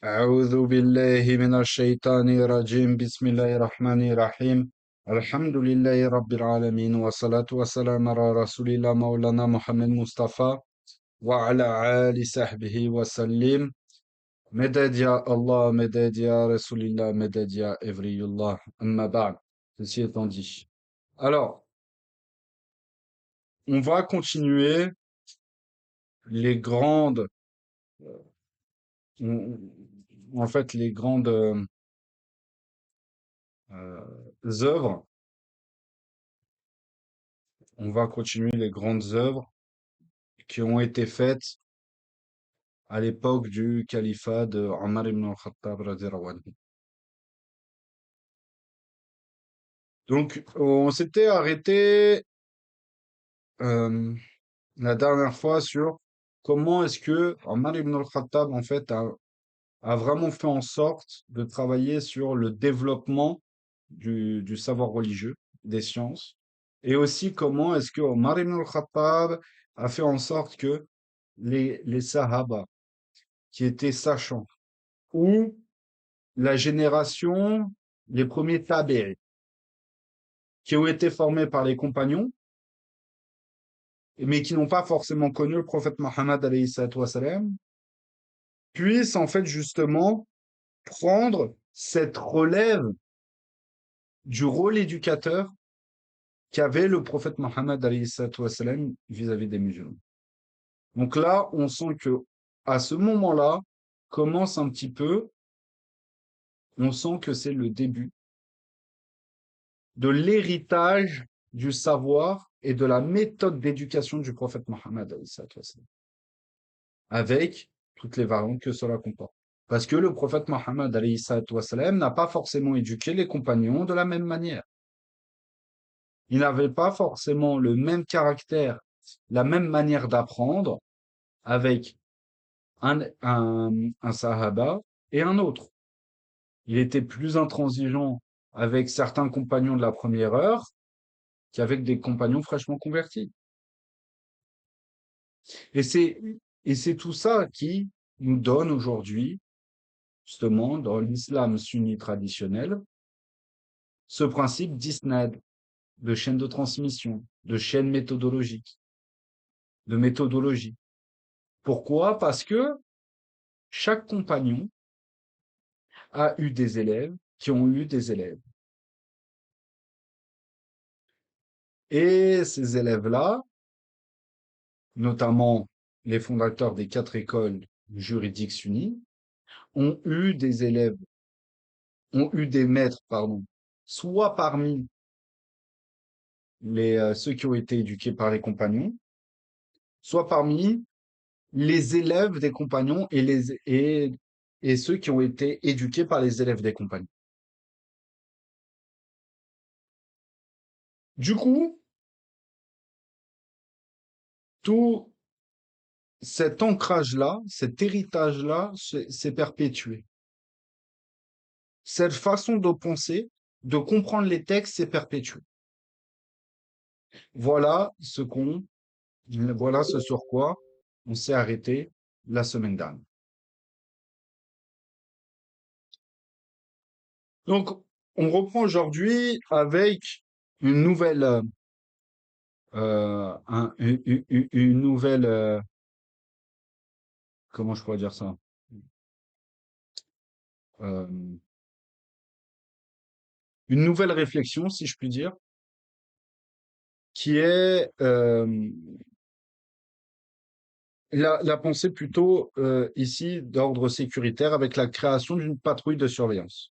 أعوذ بالله من الشيطان الرجيم بسم الله الرحمن الرحيم الحمد لله رب العالمين والصلاة والسلام على رسول الله مولانا محمد مصطفى وعلى آل صحبه وسلم مدد يا الله مدد يا رسول الله مدد يا إفري الله أما بعد ceci étant dit. Alors, on va continuer les grandes, on- en fait, les grandes œuvres. On va continuer les grandes œuvres qui ont été faites à l'époque du califat de Omar ibn al-Khattab radhiyallahu anhu. Donc, on s'était arrêté euh, la dernière fois sur comment est-ce que Omar ibn al-Khattab en fait a vraiment fait en sorte de travailler sur le développement du savoir religieux, des sciences, et aussi comment est-ce que Omar ibn al-Khattab a fait en sorte que les Sahaba, qui étaient sachants, ou la génération, les premiers tabi'i, qui ont été formés par les compagnons, mais qui n'ont pas forcément connu le prophète Mohammed alayhi salatu wassalam, puissent en fait justement prendre cette relève du rôle éducateur qu'avait le prophète Mohammed alayhi salatu wassalam vis-à-vis des musulmans. Donc là, on sent que à ce moment-là, commence un petit peu, on sent que c'est le début de l'héritage du savoir et de la méthode d'éducation du prophète Mohammed alayhi salatu wassalam, avec toutes les variantes que cela comporte. Parce que le prophète Mohammed alayhi salatu wassalam n'a pas forcément éduqué les compagnons de la même manière. Il n'avait pas forcément le même caractère, la même manière d'apprendre avec un sahaba et un autre. Il était plus intransigeant avec certains compagnons de la première heure qu'avec des compagnons fraîchement convertis. Et c'est, et c'est tout ça qui nous donne aujourd'hui, justement, dans l'islam sunni traditionnel, ce principe d'isnad, de chaîne de transmission, de chaîne méthodologique, de méthodologie. Pourquoi? Parce que chaque compagnon a eu des élèves qui ont eu des élèves. Et ces élèves-là, notamment les fondateurs des 4 écoles juridiques sunnies, ont eu des élèves, ont eu des maîtres, pardon, soit parmi ceux qui ont été éduqués par les compagnons, soit parmi les élèves des compagnons et ceux qui ont été éduqués par les élèves des compagnons. Du coup, tout cet ancrage-là, cet héritage-là s'est perpétué. Cette façon de penser, de comprendre les textes s'est perpétuée. Voilà ce sur quoi on s'est arrêté la semaine dernière. Donc, on reprend aujourd'hui avec une nouvelle, une nouvelle, comment je pourrais dire ça? Euh, une nouvelle réflexion, si je puis dire, qui est la pensée plutôt ici d'ordre sécuritaire avec la création d'une patrouille de surveillance.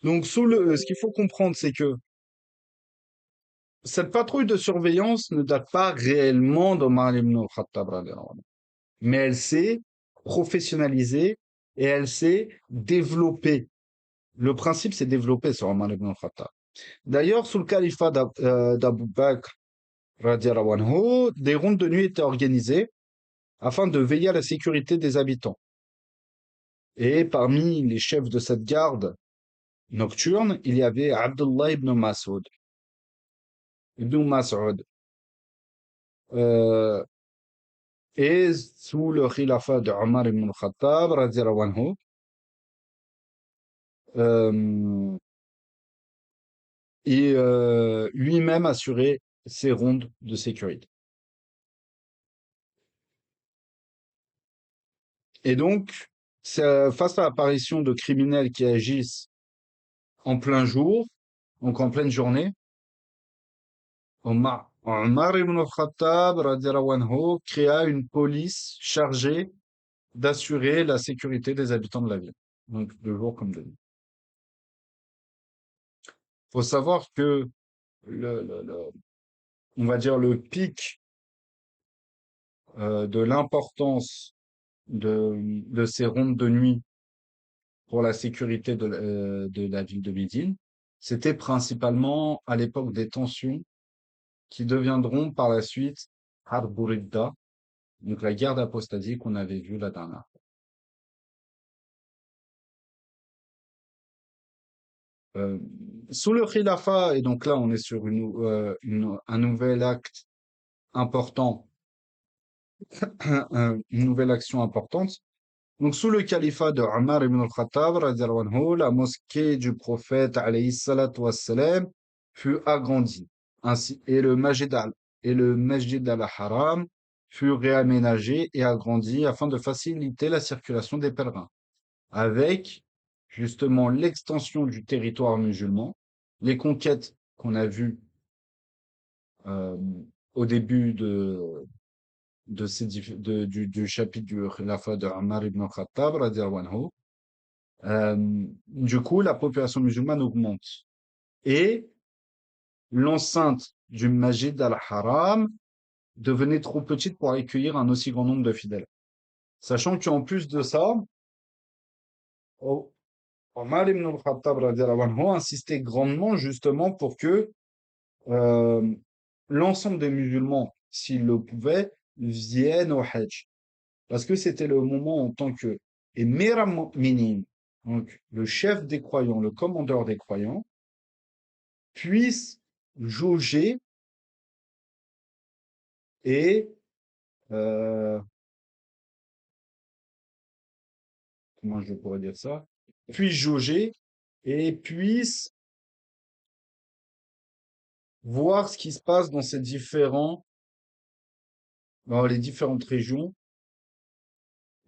Donc, ce qu'il faut comprendre, c'est que cette patrouille de surveillance ne date pas réellement d'Omar ibn al-Khattab, radiallahu anhu, mais elle s'est professionnalisée et elle s'est développée. Le principe s'est développé sur Omar ibn al-Khattab. D'ailleurs, sous le califat d'Abu Bakr, radiallahu anhu, des rondes de nuit étaient organisées afin de veiller à la sécurité des habitants. Et parmi les chefs de cette garde nocturne, il y avait Abdullah ibn Mas'ud. Ibn Mas'ud. Et sous le khilafat de Omar ibn al-Khattab, radiallahu anhu, euh, et lui-même assurait ces rondes de sécurité. Et donc, face à l'apparition de criminels qui agissent en plein jour, donc en pleine journée, Omar ibn al-Khattab radiallahu anhu, créa une police chargée d'assurer la sécurité des habitants de la ville, donc de jour comme de nuit. Il faut savoir que on va dire le pic de l'importance de ces rondes de nuit pour la sécurité de la ville de Médine, c'était principalement à l'époque des tensions qui deviendront par la suite Harb Ridda, donc la guerre d'apostasie qu'on avait vue la dernière fois. Euh, Sous le Khilafat, et donc là on est sur un nouvel acte important, une nouvelle action importante. Donc sous le califat de Omar ibn al-Khattab, radiallahu anhu, la mosquée du prophète alayhi salatu wassalam, fut agrandie. Ainsi, et le Masjid al-Haram fut réaménagé et agrandi afin de faciliter la circulation des pèlerins, avec justement l'extension du territoire musulman, les conquêtes qu'on a vues euh, au début du chapitre du Khilafat de Omar ibn al-Khattab, radiallahu anhu. Du coup, la population musulmane augmente. Et l'enceinte du Masjid al-Haram devenait trop petite pour accueillir un aussi grand nombre de fidèles. Sachant qu'en plus de ça, Omar ibn al-Khattab radiallahu anhu insistait grandement justement pour que euh, l'ensemble des musulmans, s'ils le pouvaient, viennent au Hajj. Parce que c'était le moment en tant que Emir al-Mu'minin, donc le chef des croyants, le commandeur des croyants, puisse jauger et euh, comment je pourrais dire ça? Puisse jauger et puisse voir ce qui se passe dans les différentes régions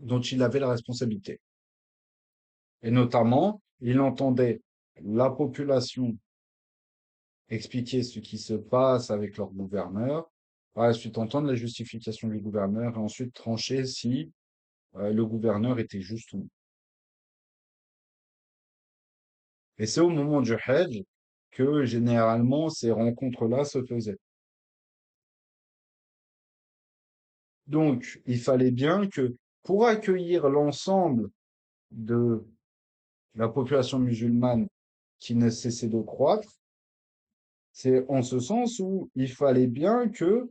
dont il avait la responsabilité. Et notamment, il entendait la population expliquer ce qui se passe avec leur gouverneur, par la suite entendre la justification du gouverneur et ensuite trancher si le gouverneur était juste ou non. Et c'est au moment du Hajj que généralement ces rencontres-là se faisaient. Donc, il fallait bien que pour accueillir l'ensemble de la population musulmane qui ne cessait de croître, c'est en ce sens où il fallait bien que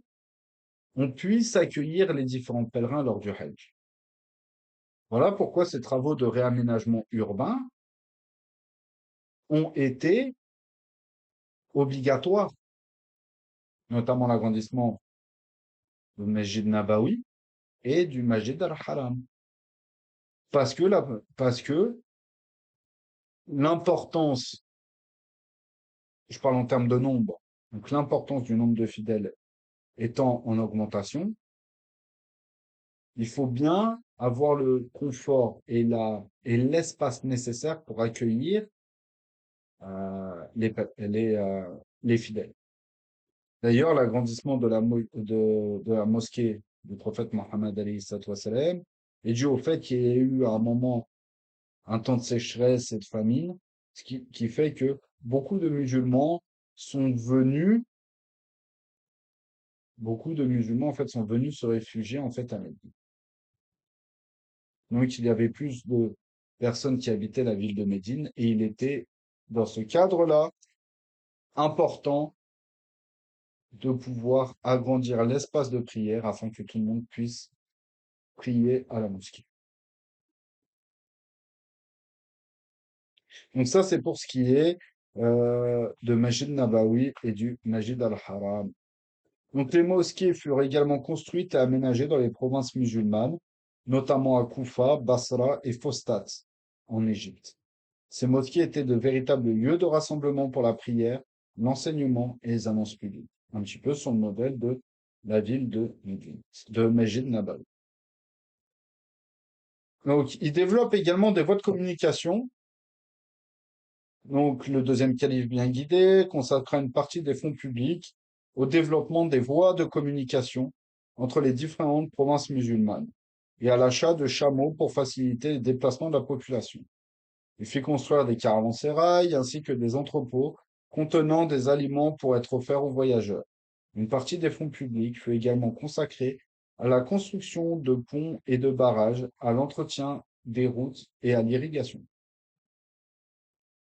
on puisse accueillir les différents pèlerins lors du Hajj. Voilà pourquoi ces travaux de réaménagement urbain ont été obligatoires, notamment l'agrandissement du Masjid Nabawi et du Masjid al-Haram. Parce que l'importance, je parle en termes de nombre, donc l'importance du nombre de fidèles étant en augmentation, il faut bien avoir le confort et l'espace nécessaire pour accueillir les fidèles. D'ailleurs, l'agrandissement de la mosquée du prophète Mohammed alayhi salatu wassalam est dû au fait qu'il y ait eu à un moment un temps de sécheresse et de famine, qui fait que beaucoup de musulmans sont venus, beaucoup de musulmans en fait sont venus se réfugier en fait à Médine. Donc il y avait plus de personnes qui habitaient la ville de Médine et il était dans ce cadre-là important de pouvoir agrandir l'espace de prière afin que tout le monde puisse prier à la mosquée. Donc ça, c'est pour ce qui est de Masjid Nabawi et du Masjid al-Haram. Donc les mosquées furent également construites et aménagées dans les provinces musulmanes, notamment à Koufa, Basra et Fostat, en Égypte. Ces mosquées étaient de véritables lieux de rassemblement pour la prière, l'enseignement et les annonces publiques. Un petit peu sur le modèle de la ville de Médine, de Mesjid Nabawi. Donc, il développe également des voies de communication. Donc, le deuxième calife bien guidé consacra une partie des fonds publics au développement des voies de communication entre les différentes provinces musulmanes et à l'achat de chameaux pour faciliter les déplacements de la population. Il fit construire des caravansérails ainsi que des entrepôts contenant des aliments pour être offerts aux voyageurs. Une partie des fonds publics fut également consacrée à la construction de ponts et de barrages, à l'entretien des routes et à l'irrigation.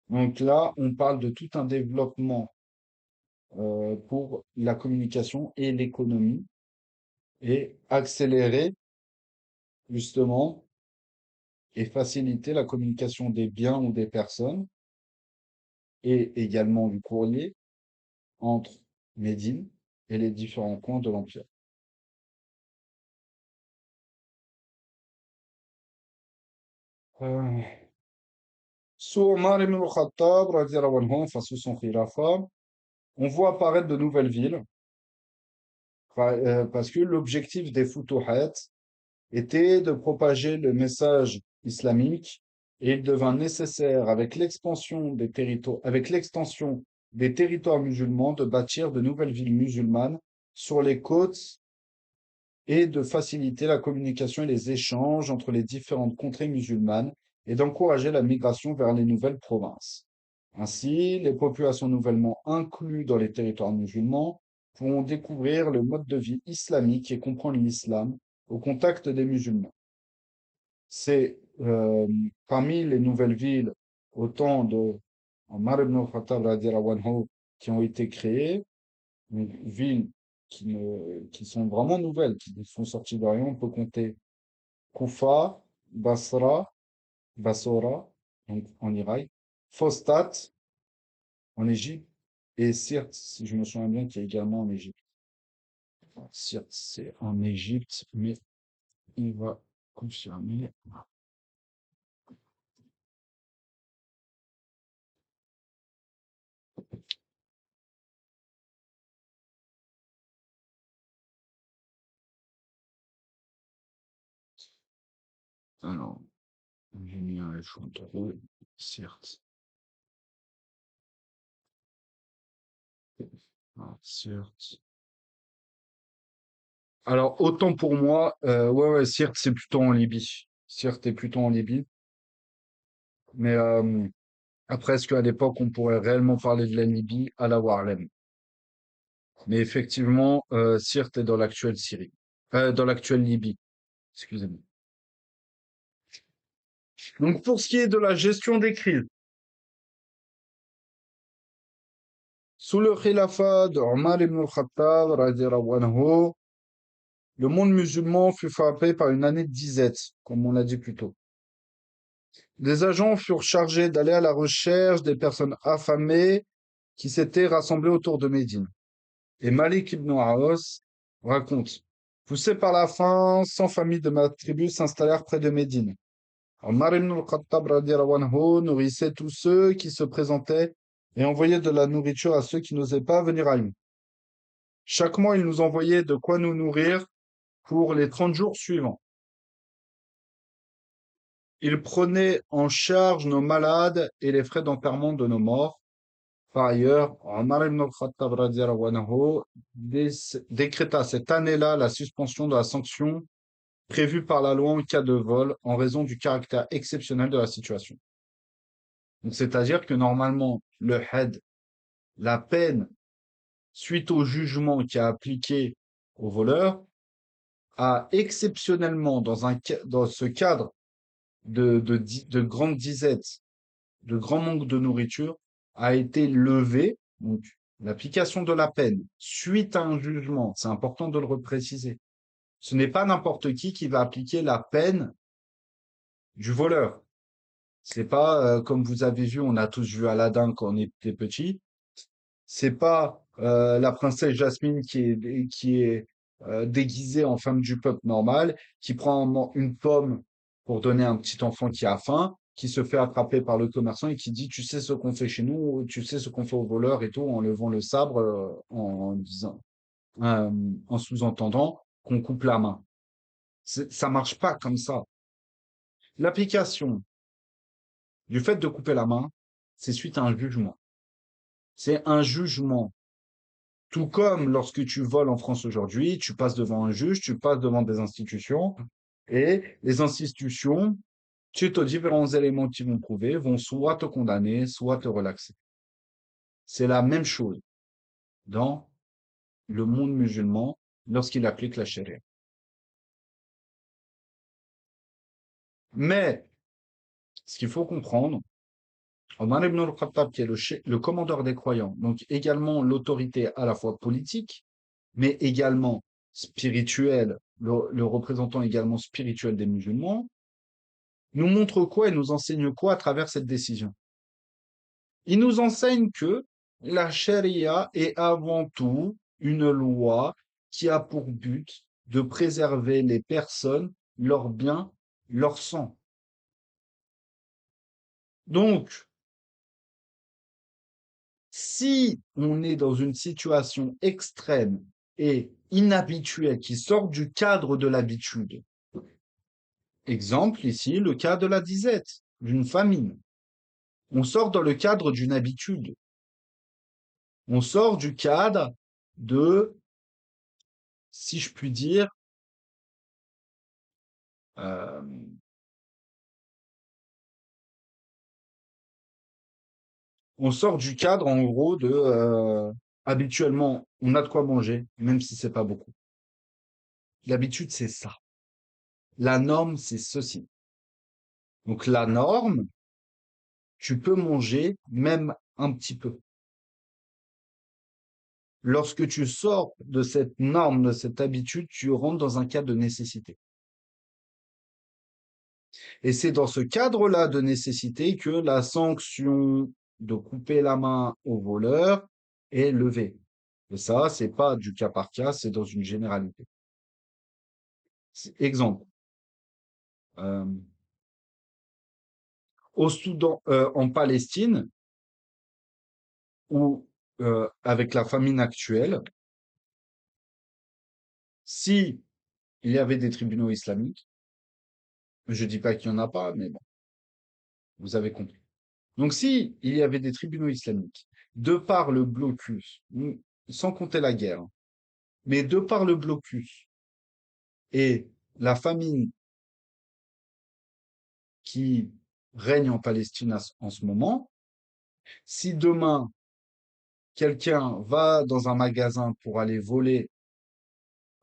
Donc là, on parle de tout un développement pour la communication et l'économie et accélérer justement et faciliter la communication des biens ou des personnes et également du courrier entre Médine et les différents coins de l'Empire. Euh, Sous Omar ibn al-Khattab, radiallahu anhu, enfin sous son khilafa, on voit apparaître de nouvelles villes, parce que l'objectif des Futuhat était de propager le message islamique et il devint nécessaire, avec l'extension des territoires musulmans, de bâtir de nouvelles villes musulmanes sur les côtes et de faciliter la communication et les échanges entre les différentes contrées musulmanes et d'encourager la migration vers les nouvelles provinces. Ainsi, les populations nouvellement incluses dans les territoires musulmans pourront découvrir le mode de vie islamique et comprendre l'islam au contact des musulmans. C'est parmi les nouvelles villes au temps de Omar ibn al-Khattab radiallahu anhu, qui ont été créées, donc villes qui sont vraiment nouvelles, qui sont sorties de rien. On peut compter Koufa, Basra, Bassora, donc en Irak, Fostat en Égypte et Sirte, si je me souviens bien, qui est également en Égypte. Sirte, c'est en Égypte, mais on va confirmer. Alors, j'ai mis un F entre eux, Sirte. Alors, Sirte. Alors, autant pour moi, ouais, ouais, Sirte, c'est plutôt en Libye. Sirte est plutôt en Libye. Mais après, est-ce qu'à l'époque, on pourrait réellement parler de la Libye à la Warlem? Mais effectivement, Sirte est dans l'actuelle Syrie. Dans l'actuelle Libye, excusez-moi. Donc, pour ce qui est de la gestion des crises, sous le khilafat de Omar ibn al-Khattab, radiallahu anhu, le monde musulman fut frappé par une année de disette, comme on l'a dit plus tôt. Des agents furent chargés d'aller à la recherche des personnes affamées qui s'étaient rassemblées autour de Médine. Et Malik ibn Aos raconte: poussés par la faim, 100 familles de ma tribu s'installèrent près de Médine. Omar ibn al-Khattab radiallahu anhu nourrissait tous ceux qui se présentaient et envoyait de la nourriture à ceux qui n'osaient pas venir à lui. Chaque mois, il nous envoyait de quoi nous nourrir pour les 30 jours suivants. Il prenait en charge nos malades et les frais d'enterrement de nos morts. Par ailleurs, Omar ibn al-Khattab radiallahu anhu décréta cette année-là la suspension de la sanction prévue par la loi en cas de vol en raison du caractère exceptionnel de la situation. Donc, c'est-à-dire que normalement, le had, la peine suite au jugement qui a appliqué au voleur, a exceptionnellement, dans ce cadre de grande disette, de grand manque de nourriture, a été levé. Donc, l'application de la peine suite à un jugement, c'est important de le repréciser. Ce n'est pas n'importe qui va appliquer la peine du voleur. C'est pas comme vous avez vu, on a tous vu Aladdin quand on était petit. C'est pas la princesse Jasmine qui est déguisée en femme du peuple normal, qui prend une pomme pour donner à un petit enfant qui a faim, qui se fait attraper par le commerçant et qui dit, tu sais ce qu'on fait chez nous, tu sais ce qu'on fait aux voleurs et tout, en levant le sabre, en disant, euh, en sous-entendant qu'on coupe la main. Ça marche pas comme ça. L'application du fait de couper la main, c'est suite à un jugement. C'est un jugement. Tout comme lorsque tu voles en France aujourd'hui, tu passes devant un juge, tu passes devant des institutions, et les institutions, suite aux différents éléments qu'ils vont prouver, vont soit te condamner, soit te relaxer. C'est la même chose dans le monde musulman lorsqu'il applique la charia. Mais ce qu'il faut comprendre, Omar ibn al-Khattab, qui est le commandeur des croyants, donc également l'autorité à la fois politique, mais également spirituelle, le représentant également spirituel des musulmans, nous montre quoi et nous enseigne quoi à travers cette décision? Il nous enseigne que la charia est avant tout une loi qui a pour but de préserver les personnes, leurs biens, leur sang. Donc, si on est dans une situation extrême et inhabituelle qui sort du cadre de l'habitude, exemple ici, le cas de la disette, d'une famine, on sort dans le cadre d'une habitude. On sort du cadre de, si je puis dire, euh, on sort du cadre en gros de habituellement on a de quoi manger, même si c'est pas beaucoup. L'habitude c'est ça. La norme c'est ceci. Donc la norme, tu peux manger même un petit peu. Lorsque tu sors de cette norme, de cette habitude, tu rentres dans un cadre de nécessité. Et c'est dans ce cadre-là de nécessité que la sanction de couper la main au voleur est levée. Et ça, c'est pas du cas par cas, c'est dans une généralité. Exemple, euh, au Soudan, en Palestine, ou avec la famine actuelle, si il y avait des tribunaux islamiques, je dis pas qu'il y en a pas, mais bon, vous avez compris. Donc, si il y avait des tribunaux islamiques, de par le blocus, sans compter la guerre, hein, mais de par le blocus et la famine qui règne en Palestine en ce moment, si demain quelqu'un va dans un magasin pour aller voler,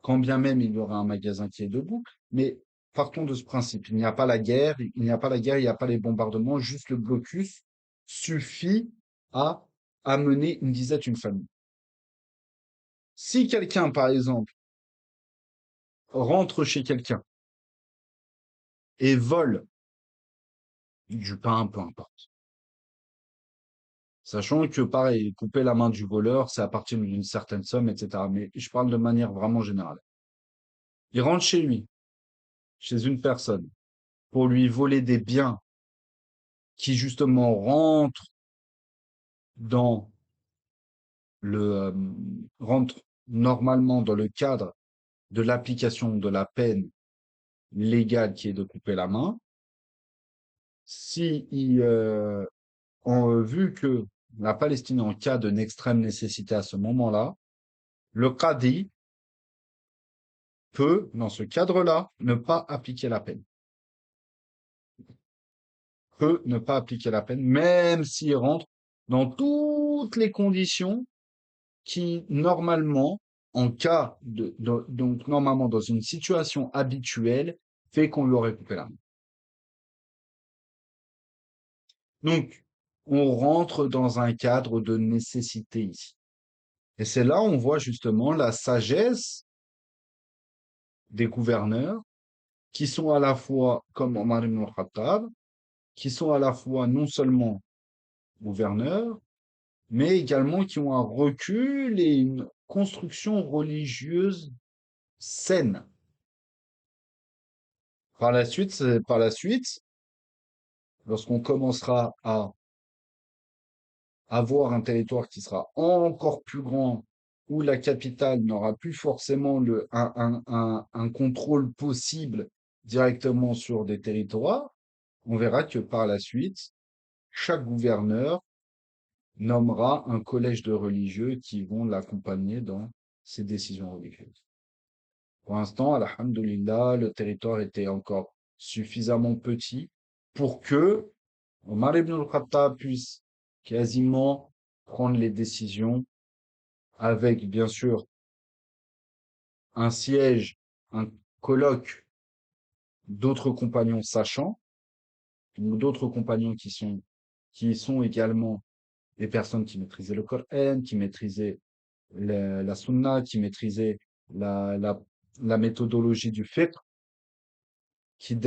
quand bien même il y aura un magasin qui est debout, mais partons de ce principe, il n'y a pas la guerre, il n'y a pas la guerre, il n'y a pas les bombardements, juste le blocus suffit à amener une disette, une famille. Si quelqu'un, par exemple, rentre chez quelqu'un et vole du pain, peu importe, sachant que pareil, couper la main du voleur, c'est à partir d'une certaine somme, etc. Mais je parle de manière vraiment générale. Il rentre chez lui, chez une personne, pour lui voler des biens qui justement rentrent dans rentrent normalement dans le cadre de l'application de la peine légale qui est de couper la main. Si vu que la Palestine est en cas d'une extrême nécessité à ce moment-là, le qadi peut, dans ce cadre-là, ne pas appliquer la peine. Peut ne pas appliquer la peine, même s'il rentre dans toutes les conditions qui, normalement, en cas donc normalement dans une situation habituelle, fait qu'on lui aurait coupé la main. Donc, on rentre dans un cadre de nécessité ici. Et c'est là où on voit justement la sagesse des gouverneurs qui sont à la fois, comme Omar ibn al-Khattab, qui sont à la fois non seulement gouverneurs, mais également qui ont un recul et une construction religieuse saine. Par la suite, lorsqu'on commencera à avoir un territoire qui sera encore plus grand, où la capitale n'aura plus forcément un contrôle possible directement sur des territoires, on verra que par la suite, chaque gouverneur nommera un collège de religieux qui vont l'accompagner dans ses décisions religieuses. Pour l'instant, alhamdoulilah, le territoire était encore suffisamment petit pour que Omar ibn al-Khattab puisse quasiment prendre les décisions avec, bien sûr, un siège, un colloque d'autres compagnons sachants, ou d'autres compagnons qui sont également des personnes qui maîtrisaient le Coran, qui maîtrisaient la sunna, qui maîtrisaient la, la, la méthodologie du fiqh, qui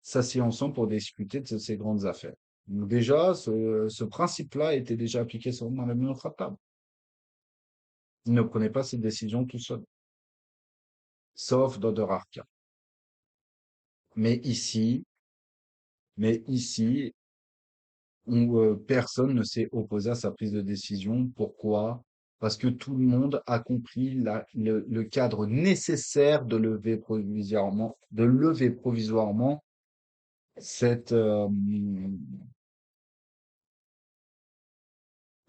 s'assied ensemble pour discuter de ces grandes affaires. Donc déjà, ce principe-là était déjà appliqué sur Omar ibn al-Khattab. Il ne prenait pas ses décisions tout seul, sauf dans de rares cas. Mais ici, mais ici, personne ne s'est opposé à sa prise de décision. Pourquoi? Parce que tout le monde a compris le cadre nécessaire de lever provisoirement cette, de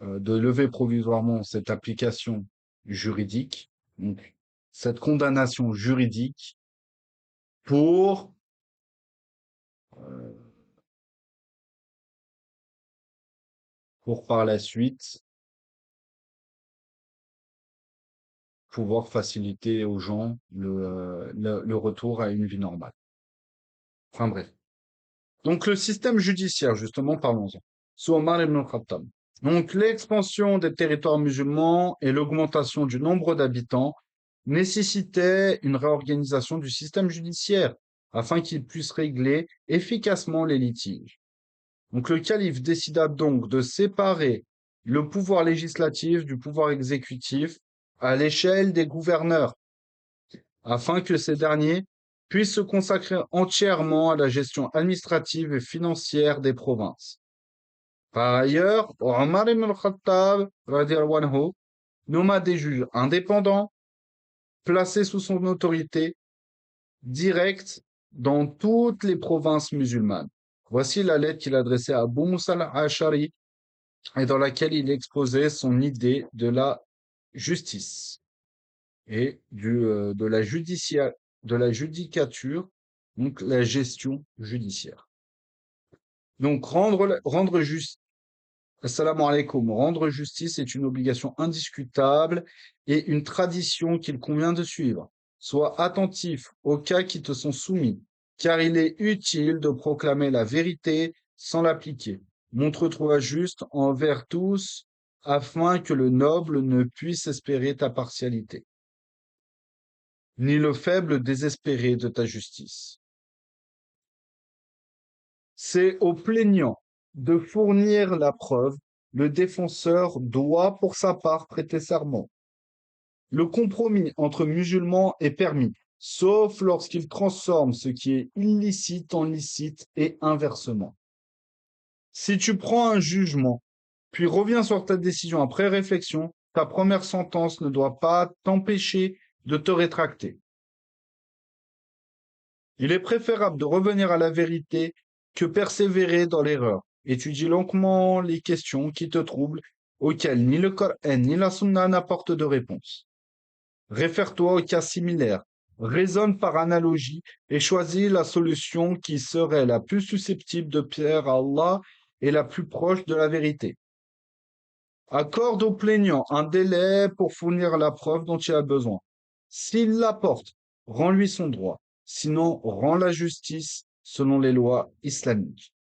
lever provisoirement cette application juridique, donc cette condamnation juridique pour, pour par la suite pouvoir faciliter aux gens le retour à une vie normale. Enfin bref. Donc le système judiciaire, justement, parlons-en. Sous Omar ibn al-Khattab. Donc l'expansion des territoires musulmans et l'augmentation du nombre d'habitants nécessitaient une réorganisation du système judiciaire afin qu'il puisse régler efficacement les litiges. Donc le calife décida donc de séparer le pouvoir législatif du pouvoir exécutif à l'échelle des gouverneurs afin que ces derniers puissent se consacrer entièrement à la gestion administrative et financière des provinces. Par ailleurs, Omar ibn al-Khattab radiallahu anhu, nomma des juges indépendants placés sous son autorité directe dans toutes les provinces musulmanes. Voici la lettre qu'il adressait à Abu Musa al-Ashari et dans laquelle il exposait son idée de la justice et de la judicature, donc la gestion judiciaire. Donc assalamu alaikum, rendre justice est une obligation indiscutable et une tradition qu'il convient de suivre. Sois attentif aux cas qui te sont soumis, car il est utile de proclamer la vérité sans l'appliquer. Montre-toi juste envers tous, afin que le noble ne puisse espérer ta partialité, ni le faible désespérer de ta justice. C'est au plaignant de fournir la preuve, le défenseur doit pour sa part prêter serment. Le compromis entre musulmans est permis, sauf lorsqu'il transforme ce qui est illicite en licite et inversement. Si tu prends un jugement, puis reviens sur ta décision après réflexion, ta première sentence ne doit pas t'empêcher de te rétracter. Il est préférable de revenir à la vérité que persévérer dans l'erreur. Étudie longuement les questions qui te troublent, auxquelles ni le Coran ni la Sunna n'apportent de réponse. Réfère-toi aux cas similaires, raisonne par analogie et choisis la solution qui serait la plus susceptible de plaire à Allah et la plus proche de la vérité. Accorde au plaignant un délai pour fournir la preuve dont il a besoin. S'il l'apporte, rends-lui son droit. Sinon, rends la justice selon les lois islamiques.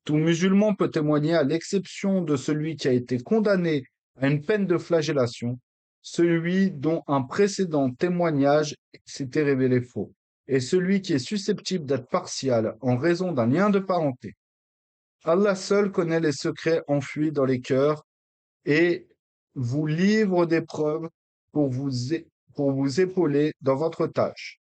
Tout musulman peut témoigner, à l'exception de celui qui a été condamné à une peine de flagellation, celui dont un précédent témoignage s'était révélé faux, et celui qui est susceptible d'être partial en raison d'un lien de parenté. Allah seul connaît les secrets enfuis dans les cœurs et vous livre des preuves pour pour vous épauler dans votre tâche.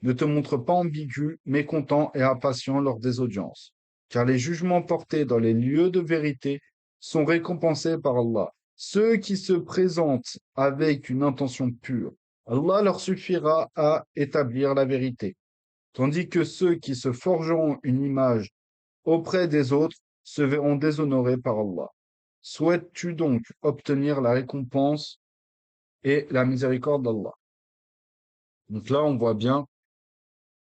Ne te montre pas ambigu, mécontent et impatient lors des audiences, car les jugements portés dans les lieux de vérité sont récompensés par Allah. Ceux qui se présentent avec une intention pure, Allah leur suffira à établir la vérité, tandis que ceux qui se forgeront une image auprès des autres se verront déshonorés par Allah. Souhaites-tu donc obtenir la récompense et la miséricorde d'Allah? Donc là, on voit bien,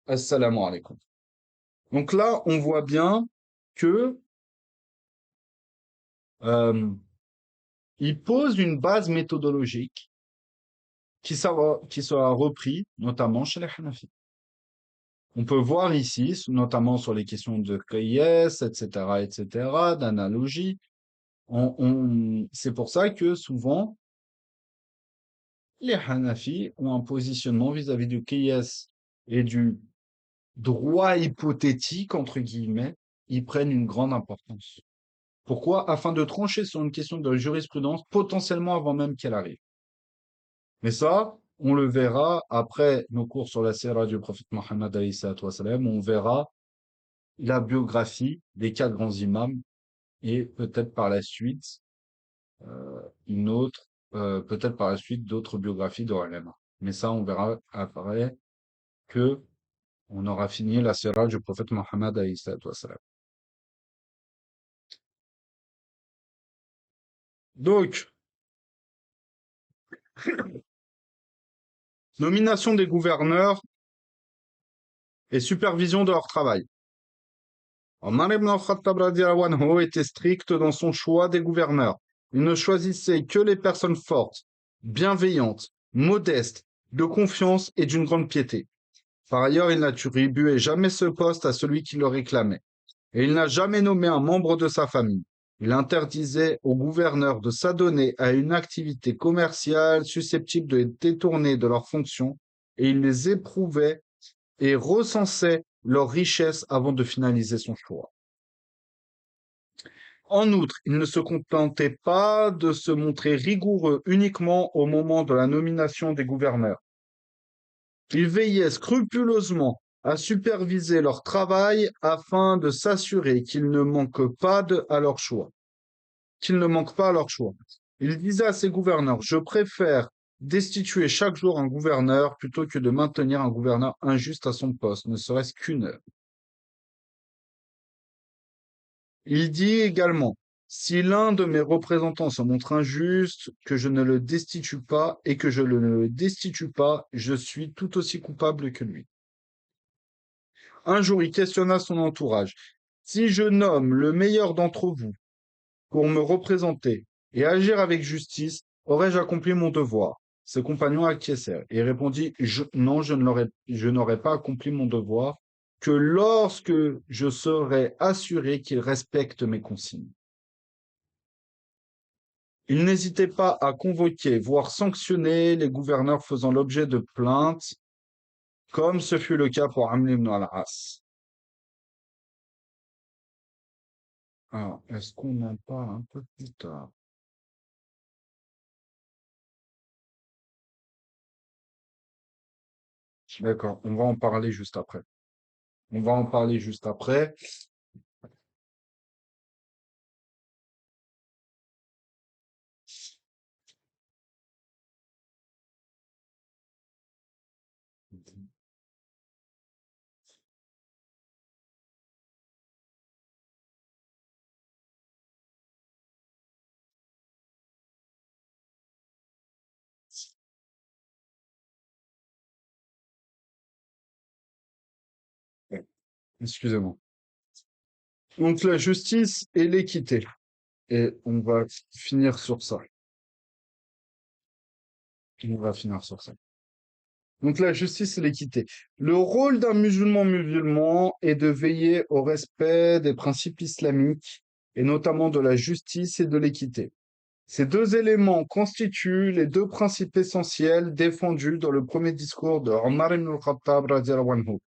assalamu alaikum. Donc là, on voit bien que euh, il pose une base méthodologique qui sera repris notamment chez les Hanafi. On peut voir ici, notamment sur les questions de qiyas, etc., d'analogie. C'est pour ça que souvent, les Hanafi ont un positionnement vis-à-vis du qiyas et du droit hypothétique, entre guillemets, ils prennent une grande importance. Pourquoi? Afin de trancher sur une question de jurisprudence potentiellement avant même qu'elle arrive. Mais ça, on le verra après nos cours sur la sira du prophète Mohammed alayhi salatu wassalam, on verra la biographie des 4 grands imams et peut-être par la suite une autre, peut-être par la suite d'autres biographies de ulama. Mais ça, on verra après que on aura fini la sira du prophète Mohammed alayhi salatu wassalam. Donc, nomination des gouverneurs et supervision de leur travail. Omar ibn al-Khattab radiyallahu anhu était strict dans son choix des gouverneurs. Il ne choisissait que les personnes fortes, bienveillantes, modestes, de confiance et d'une grande piété. Par ailleurs, il n'attribuait jamais ce poste à celui qui le réclamait. Et il n'a jamais nommé un membre de sa famille. Il interdisait aux gouverneurs de s'adonner à une activité commerciale susceptible de les détourner de leurs fonctions, et il les éprouvait et recensait leurs richesses avant de finaliser son choix. En outre, il ne se contentait pas de se montrer rigoureux uniquement au moment de la nomination des gouverneurs. Il veillait scrupuleusement à superviser leur travail afin de s'assurer qu'ils ne manquent pas à leur choix. Qu'ils ne manquent pas à leur choix. Il disait à ses gouverneurs, je préfère destituer chaque jour un gouverneur plutôt que de maintenir un gouverneur injuste à son poste, ne serait-ce qu'une heure. Il dit également, si l'un de mes représentants se montre injuste, que je ne le destitue pas, et que je ne le destitue pas, je suis tout aussi coupable que lui. Un jour, il questionna son entourage. Si je nomme le meilleur d'entre vous pour me représenter et agir avec justice, aurais-je accompli mon devoir? Ses compagnons acquiescèrent et répondit, non, je n'aurais pas accompli mon devoir que lorsque je serai assuré qu'il respecte mes consignes. Il n'hésitait pas à convoquer, voire sanctionner les gouverneurs faisant l'objet de plaintes, comme ce fut le cas pour Amr ibn al-As. Alors, est-ce qu'on en parle un peu plus tard? D'accord, on va en parler juste après. On va en parler juste après. Excusez-moi. Donc la justice et l'équité. Et on va finir sur ça. On va finir sur ça. Donc la justice et l'équité. Le rôle d'un musulman est de veiller au respect des principes islamiques, et notamment de la justice et de l'équité. Ces 2 éléments constituent les 2 principes essentiels défendus dans le premier discours de Omar ibn al-Khattab radiyallahu anhu.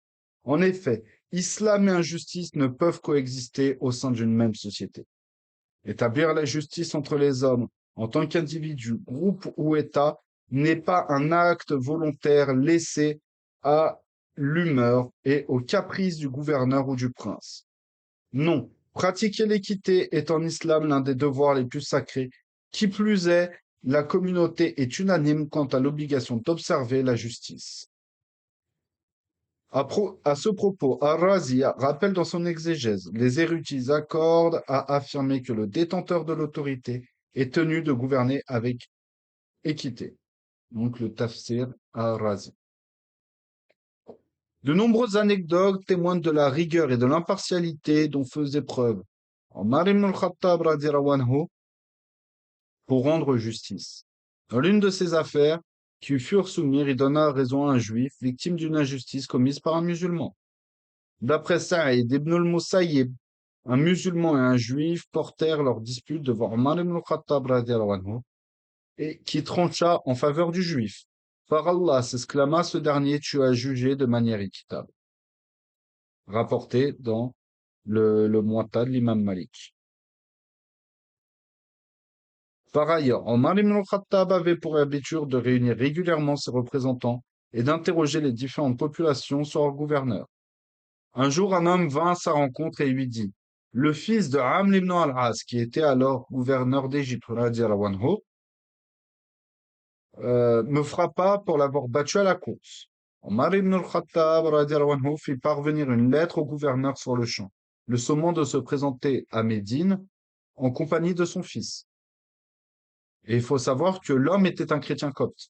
En effet, Islam et injustice ne peuvent coexister au sein d'une même société. Établir la justice entre les hommes en tant qu'individus, groupe ou État n'est pas un acte volontaire laissé à l'humeur et aux caprices du gouverneur ou du prince. Non, pratiquer l'équité est en islam l'un des devoirs les plus sacrés. Qui plus est, la communauté est unanime quant à l'obligation d'observer la justice. À ce propos, Ar-Razi rappelle dans son exégèse, les érudits accordent à affirmer que le détenteur de l'autorité est tenu de gouverner avec équité. Donc le tafsir Ar-Razi. De nombreuses anecdotes témoignent de la rigueur et de l'impartialité dont faisait preuve Omar ibn al-Khattab radhiyallahu anhu pour rendre justice. Dans l'une de ses affaires, qui furent soumises, il donna raison à un juif victime d'une injustice commise par un musulman. D'après Saïd ibn al-Musayyib, un musulman et un juif portèrent leur dispute devant Omar ibn al-Khattab radhiyallahu anhu, et qui trancha en faveur du juif. Par Allah, s'exclama ce dernier, tu as jugé de manière équitable. Rapporté dans le Muwatta de l'imam Malik. Par ailleurs, Omar ibn al-Khattab avait pour habitude de réunir régulièrement ses représentants et d'interroger les différentes populations sur leur gouverneur. Un jour, un homme vint à sa rencontre et lui dit, le fils de Amr ibn al-As, qui était alors gouverneur d'Égypte, me frappa pour l'avoir battu à la course. Omar ibn al-Khattab fit parvenir une lettre au gouverneur sur le champ, le sommant de se présenter à Médine en compagnie de son fils. Et il faut savoir que l'homme était un chrétien copte.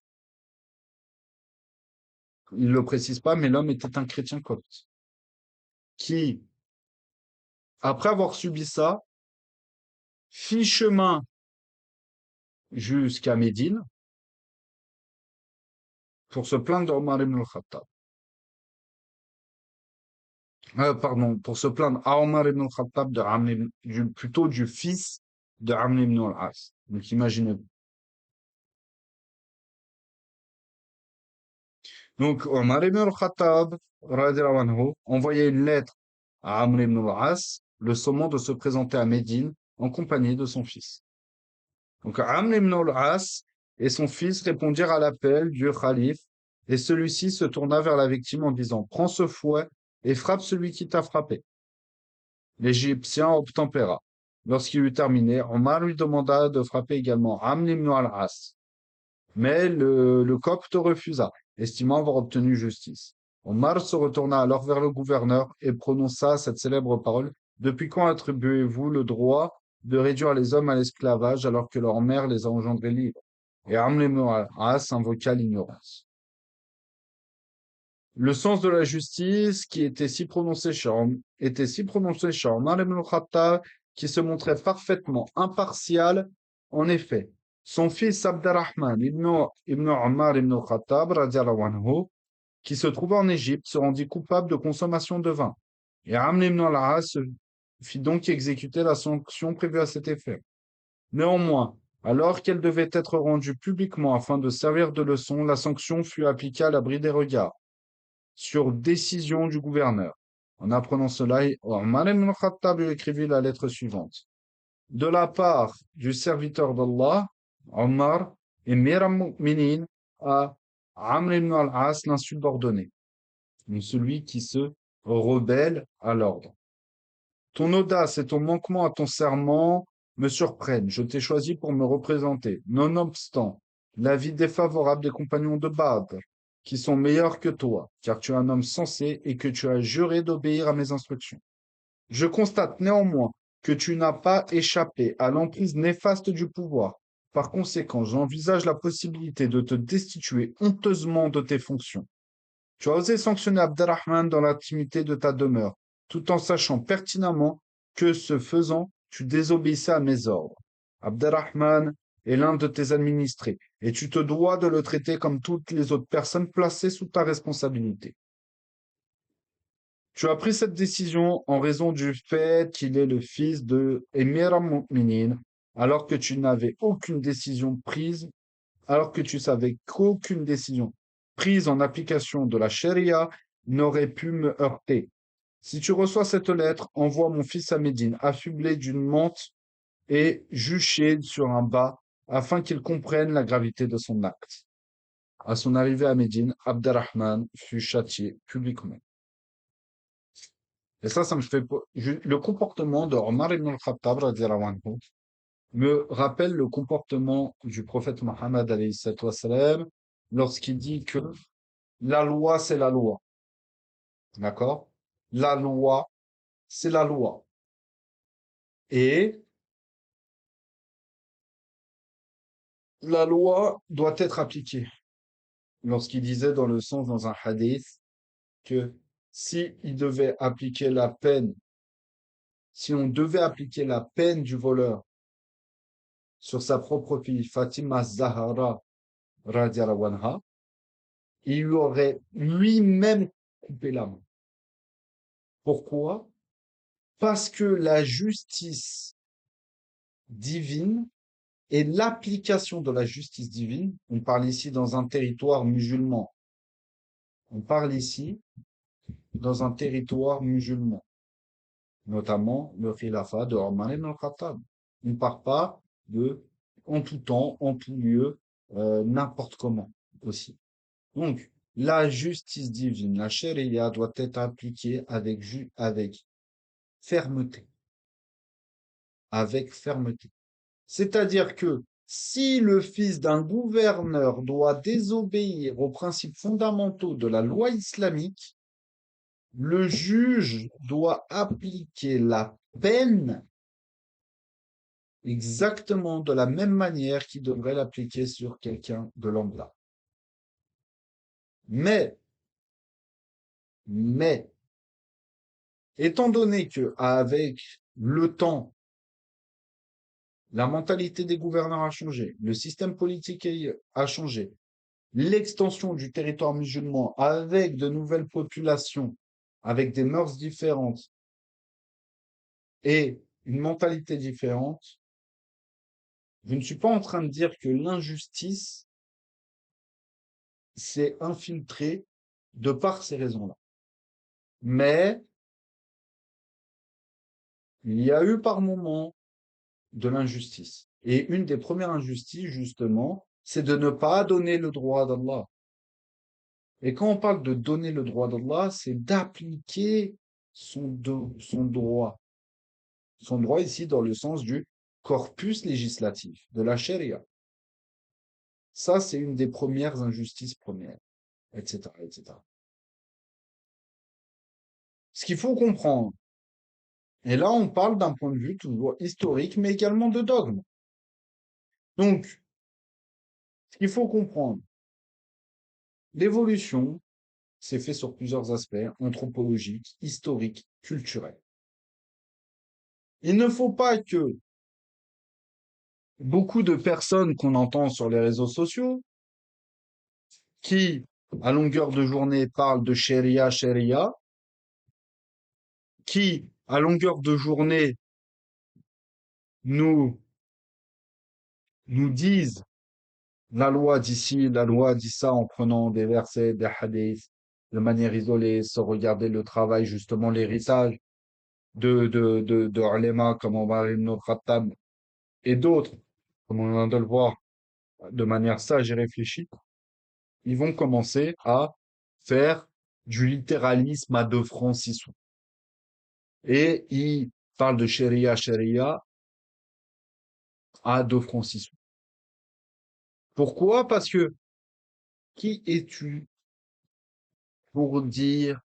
Il ne le précise pas, mais l'homme était un chrétien copte. Qui, après avoir subi ça, fit chemin jusqu'à Médine pour se plaindre d'Omar ibn al-Khattab. Pardon, pour se plaindre à Omar ibn al-Khattab plutôt du fils de Amr ibn al-As. Donc imaginez-vous. Donc Omar ibn al-Khattab radhiyallahu anhu, envoyait une lettre à Amr ibn al-As, le sommant de se présenter à Médine en compagnie de son fils. Donc Amr ibn al-As et son fils répondirent à l'appel du calife et celui-ci se tourna vers la victime en disant « Prends ce fouet et frappe celui qui t'a frappé. » L'Égyptien obtempéra. Lorsqu'il eut terminé, Omar lui demanda de frapper également Amr ibn al-As. Mais le copte refusa, estimant avoir obtenu justice. Omar se retourna alors vers le gouverneur et prononça cette célèbre parole. Depuis quand attribuez-vous le droit de réduire les hommes à l'esclavage alors que leur mère les a engendrés libres? Et Amr ibn al-As invoqua l'ignorance. Le sens de la justice qui était si prononcé chez Omar ibn al-Khattab, qui se montrait parfaitement impartial. En effet, son fils Abderrahman ibn Omar ibn al-Khattab, radiallahu anhu, qui se trouvait en Égypte, se rendit coupable de consommation de vin. Et Amr ibn al-As fit donc exécuter la sanction prévue à cet effet. Néanmoins, alors qu'elle devait être rendue publiquement afin de servir de leçon, la sanction fut appliquée à l'abri des regards, sur décision du gouverneur. En apprenant cela, Omar ibn al-Khattab lui écrivit la lettre suivante. De la part du serviteur d'Allah, Omar, Emir al-Mu'minin, à Amr ibn al-As, l'insubordonné, celui qui se rebelle à l'ordre. Ton audace et ton manquement à ton serment me surprennent. Je t'ai choisi pour me représenter. Nonobstant l'avis défavorable des compagnons de Badr, qui sont meilleurs que toi, car tu es un homme sensé et que tu as juré d'obéir à mes instructions. Je constate néanmoins que tu n'as pas échappé à l'emprise néfaste du pouvoir. Par conséquent, j'envisage la possibilité de te destituer honteusement de tes fonctions. Tu as osé sanctionner Abderrahman dans l'intimité de ta demeure, tout en sachant pertinemment que, ce faisant, tu désobéissais à mes ordres. Abderrahman est l'un de tes administrés, et tu te dois de le traiter comme toutes les autres personnes placées sous ta responsabilité. Tu as pris cette décision en raison du fait qu'il est le fils de Emir al-Mu'minin, alors que tu n'avais aucune décision prise, alors que tu savais qu'aucune décision prise en application de la charia n'aurait pu me heurter. Si tu reçois cette lettre, envoie mon fils à Médine, affublé d'une mante et juché sur un bât, afin qu'il comprenne la gravité de son acte. À son arrivée à Médine, Abderrahman fut châtié publiquement. Et ça me fait... Le comportement de Omar ibn al-Khattab, radiallahu anhu, me rappelle le comportement du prophète Mohammed, alayhi salatu wassalam, lorsqu'il dit que la loi, c'est la loi. D'accord? La loi, c'est la loi. Et la loi doit être appliquée. Lorsqu'il disait dans le sens, dans un hadith, que si il devait appliquer la peine, si on devait appliquer la peine du voleur sur sa propre fille, Fatima Zahara radiallahu anha, il lui aurait lui-même coupé la main. Pourquoi? Parce que la justice divine et l'application de la justice divine, on parle ici dans un territoire musulman, on parle ici dans un territoire musulman, notamment le khilafat de Omar ibn al-Khattab. On ne parle pas de en tout temps, en tout lieu, n'importe comment aussi. Donc, la justice divine, la charia doit être appliquée avec fermeté, avec fermeté. C'est-à-dire que si le fils d'un gouverneur doit désobéir aux principes fondamentaux de la loi islamique, le juge doit appliquer la peine exactement de la même manière qu'il devrait l'appliquer sur quelqu'un de lambda. Mais, mais, étant donné que avec le temps, la mentalité des gouverneurs a changé, le système politique a changé, l'extension du territoire musulman avec de nouvelles populations, avec des mœurs différentes et une mentalité différente, je ne suis pas en train de dire que l'injustice s'est infiltrée de par ces raisons-là. Mais il y a eu par moments de l'injustice. Et une des premières injustices, justement, c'est de ne pas donner le droit d'Allah. Et quand on parle de donner le droit d'Allah, c'est d'appliquer son droit. Son droit ici dans le sens du corpus législatif, de la charia. Ça, c'est une des premières injustices premières, etc., etc. Ce qu'il faut comprendre, et là on parle d'un point de vue toujours historique, mais également de dogme. Donc, ce qu'il faut comprendre, l'évolution s'est fait sur plusieurs aspects, anthropologiques, historiques, culturels. Il ne faut pas que beaucoup de personnes qu'on entend sur les réseaux sociaux, qui, à longueur de journée, parlent de sharia, sharia, qui, à longueur de journée, nous, nous disent la loi dit ci, la loi dit ça en prenant des versets, des hadiths, de manière isolée, sans regarder le travail, justement, l'héritage de ulama comme Omar ibn al-Khattab et d'autres, comme on vient de le voir, de manière sage et réfléchie, ils vont commencer à faire du littéralisme à 2 francs 6 sous. Et ils parlent de sharia, sharia à 2 francs 6 sous. Pourquoi? Parce que qui es-tu pour dire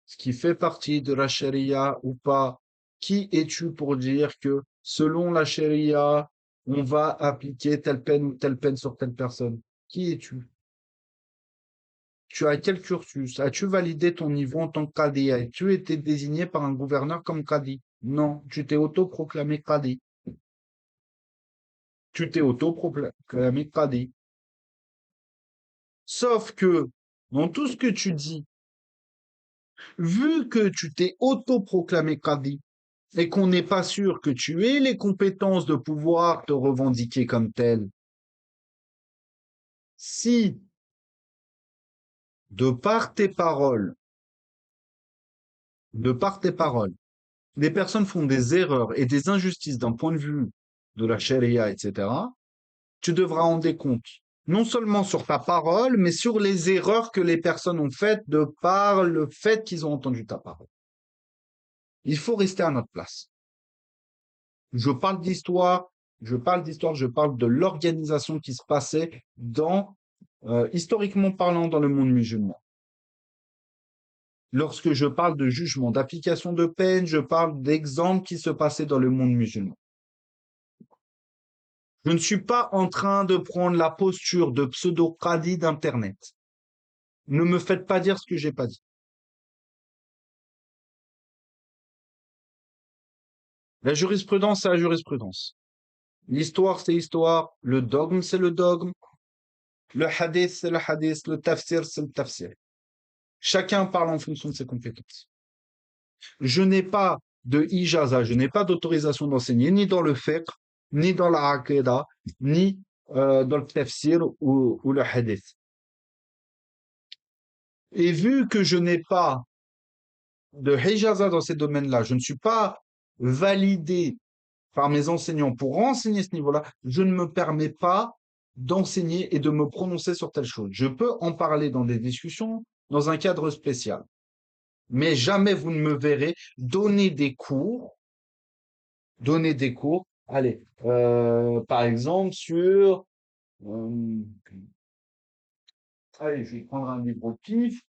ce qui fait partie de la charia ou pas? Qui es-tu pour dire que selon la charia, on va appliquer telle peine ou telle peine sur telle personne? Qui es-tu? Tu as quel cursus? As-tu validé ton niveau en tant que qadi? As-tu été désigné par un gouverneur comme qadi? Non, tu t'es autoproclamé qadi. Tu t'es autoproclamé qadi. Sauf que, dans tout ce que tu dis, vu que tu t'es autoproclamé qadi et qu'on n'est pas sûr que tu aies les compétences de pouvoir te revendiquer comme tel, si, de par tes paroles, de par tes paroles, les personnes font des erreurs et des injustices d'un point de vue de la charia, etc., tu devras rendre compte, non seulement sur ta parole, mais sur les erreurs que les personnes ont faites de par le fait qu'ils ont entendu ta parole. Il faut rester à notre place. Je parle d'histoire, je parle de l'organisation qui se passait historiquement parlant, dans le monde musulman. Lorsque je parle de jugement, d'application de peine, je parle d'exemples qui se passaient dans le monde musulman. Je ne suis pas en train de prendre la posture de pseudo-qadi d'Internet. Ne me faites pas dire ce que j'ai pas dit. La jurisprudence, c'est la jurisprudence. L'histoire, c'est l'histoire. Le dogme, c'est le dogme. Le hadith, c'est le hadith. Le tafsir, c'est le tafsir. Chacun parle en fonction de ses compétences. Je n'ai pas de ijaza, je n'ai pas d'autorisation d'enseigner ni dans le fiqh, ni dans la aqidah, ni dans le tafsir ou le hadith. Et vu que je n'ai pas de hijaza dans ces domaines-là, je ne suis pas validé par mes enseignants pour enseigner ce niveau-là, je ne me permets pas d'enseigner et de me prononcer sur telle chose. Je peux en parler dans des discussions, dans un cadre spécial. Mais jamais vous ne me verrez donner des cours, allez, par exemple euh, allez, je vais prendre un livre au pif,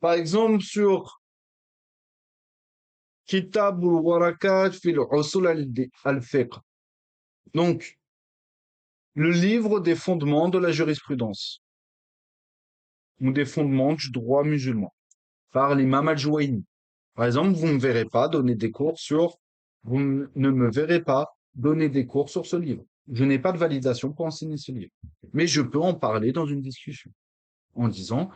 par exemple sur Kitab al-Warakat fil Usul al-Fiqh. Donc, le livre des fondements de la jurisprudence, ou des fondements du droit musulman, par l'imam al-Juwayni. Par exemple, vous ne verrez pas donner des cours sur, vous ne me verrez pas donner des cours sur ce livre. Je n'ai pas de validation pour enseigner ce livre. Mais je peux en parler dans une discussion. En disant,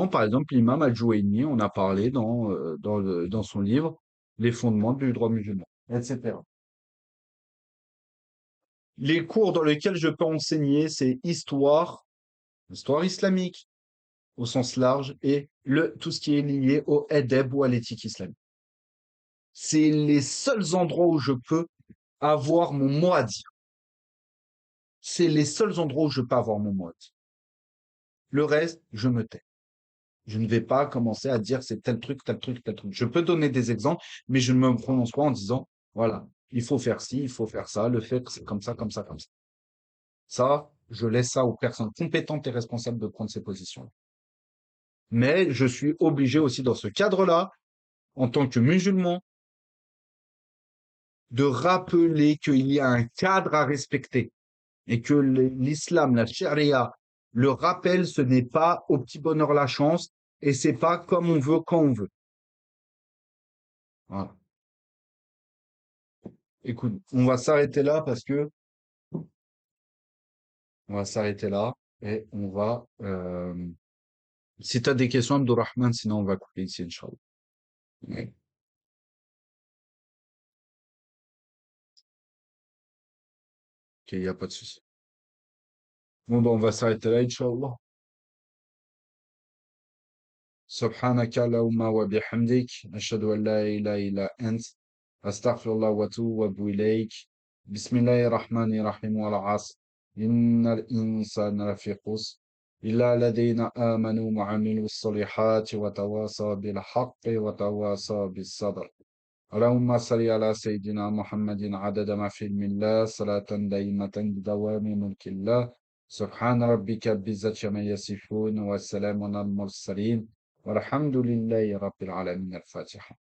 par exemple, l'imam al-Juwayni, on a parlé dans son livre, Les fondements du droit musulman, etc. Les cours dans lesquels je peux enseigner, c'est histoire islamique, au sens large, et tout ce qui est lié au edeb ou à l'éthique islamique. C'est les seuls endroits où je peux avoir mon mot à dire. C'est les seuls endroits où je peux avoir mon mot à dire. Le reste, je me tais. Je ne vais pas commencer à dire c'est tel truc, tel truc, tel truc. Je peux donner des exemples, mais je ne me prononce pas en disant, voilà, il faut faire ci, il faut faire ça, le fait c'est comme ça, comme ça, comme ça. Ça, je laisse ça aux personnes compétentes et responsables de prendre ces positions. Mais je suis obligé aussi dans ce cadre-là, en tant que musulman, de rappeler qu'il y a un cadre à respecter et que l'islam, la charia, le rappelle, ce n'est pas au petit bonheur la chance et c'est pas comme on veut quand on veut. Voilà. Écoute, on va s'arrêter là parce que on va s'arrêter là et on va. Si tu as des questions, Abdourahman, sinon on va couper ici, Inch'Allah. Ouais. Ok, il n'y a pas de souci. Bon, ben, on va s'arrêter là, Inch'Allah. سبحانك اللهم وبحمدك أشهد أن لا إله إلا أنت أستغفر الله وأتوب إليك بسم الله الرحمن الرحيم والعصر إن الإنسان لفي خسر إلا الذين آمنوا وعملوا الصالحات وتواصوا بالحق وتواصوا بالصبر اللهم صل على سيدنا محمد عدد ما في علم الله صلاة دائمة بدوام ملك الله سبحان ربك بالعزة عما يصفون والسلام على المرسلين والحمد لله رب العالمين الفاتحة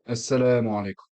السلام عليكم